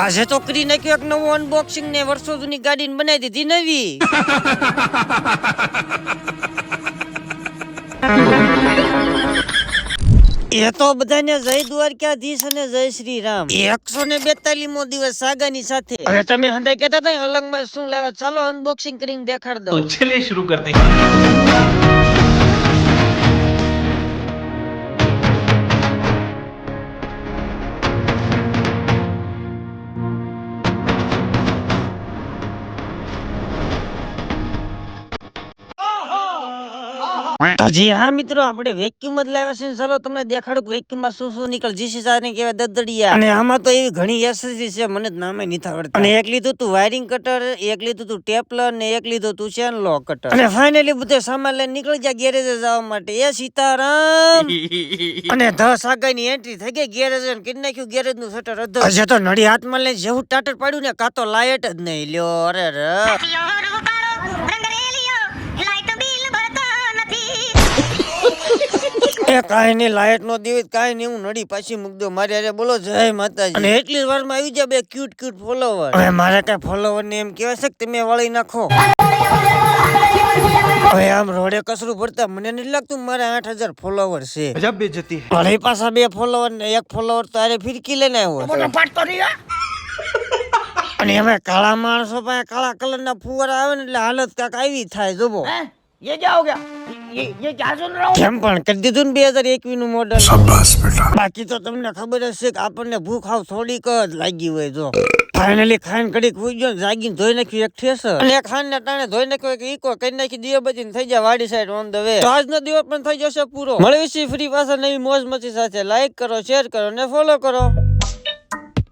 આજે તો કરી નાખ્યું એક નવું અનબોક્સિંગ ને વર્ષો જૂની ગાડી બનાવી દીધી નવી. એ તો બધાને જય દ્વારકાધીશ અને જય શ્રી રામ. 142મો દિવસ સાગાની સાથે. હવે તમે હંધાઈ કહેતા હતા અલંગમાં શું લાવ્યા, ચાલો અનબોક્સિંગ કરીને દેખાડ દો. तो चलिए शुरू करते हैं। જી હા મિત્રો, આપણે વેક્યુમ જ લાવ્યા છે. ચાલો તમને દેખાડું વેક્યુમ માં શું શું નીકળ. જીસી સાથે કેવા દદડિયા, અને આમાં તો એવી ઘણી એસેસરીઝ છે મને જ નામે નથી આવડતા. અને એક લીધું તું વાયરિંગ કટર, એક લીધું તું ટેપલર ને એક લીધું તું ચેન લોક કટર. અને ફાઇનલી બધો સામાન લઈને નીકળી ગયા ગેરેજ જવા માટે. એ સીતારામ. અને ધ સાગાની એન્ટ્રી થઈ ગઈ ગેરેજ. કરી નાખ્યું ગેરેજ નું શટર અધર. હજે તો નડી હાથમાં લઈને જેવું ટાટર પાડ્યું ને કાં તો લાયટ જ નહીં લ્યો. અરે રે એ કાઈ નઈ, લાઈટ નો દેવી કાઈ નઈ, હું નડી પાછી મૂક દો. મારે અરે બોલો જય માતાજી. અને એટલી વાર માં આવી જાય બે ક્યુટ ક્યુટ ફોલોવર. હવે મારે કઈ ફોલોવર ને એમ કહેવાય છે કે તમે વળી નાખો. હવે આમ રોડે કસરું ભરતા મને નથી લાગતું મારે 8000 ફોલોવર છે. गजब बेइज्जती है। ભલે પાછા બે ફોલોવર ને એક ફોલોવર તો આરે ફિરકી લઈને આવ્યો. અને એમાં કાળા માણસો પાસે કાળા કલર ના ફુવારા આવે ને એટલે હાલત કાક આવી થાય. જોબો ये क्या हो गया? ये क्या सुन रहा हूँ? કેમ પણ કરી દીધું ને 2021 નું મોડલ. શાબાશ બેટા. બાકી તો તમને ખબર જ છે કે આપણને ભૂખ આવ થોડીક જ લાગી હોય. જો ફાઇનલી ખાઈને કડીક હોઈ ગયો, જાગીને ધોઈ નાખ્યું એક ઠેસર, અને એક ખાંડ ના ટાણે ધોઈ નાખ્યો એક ઈકો, કરી નાખી દીવો બચીને થઈ જાય વાડી સાઈડ ઓન ધ વે. તો આજનો દિવસ પણ થઈ જશે પૂરો. મળીશું ફ્રી પાછા નવી મોજ મસ્તી સાથે. લાઈક કરો, શેર કરો ને ફોલો કરો.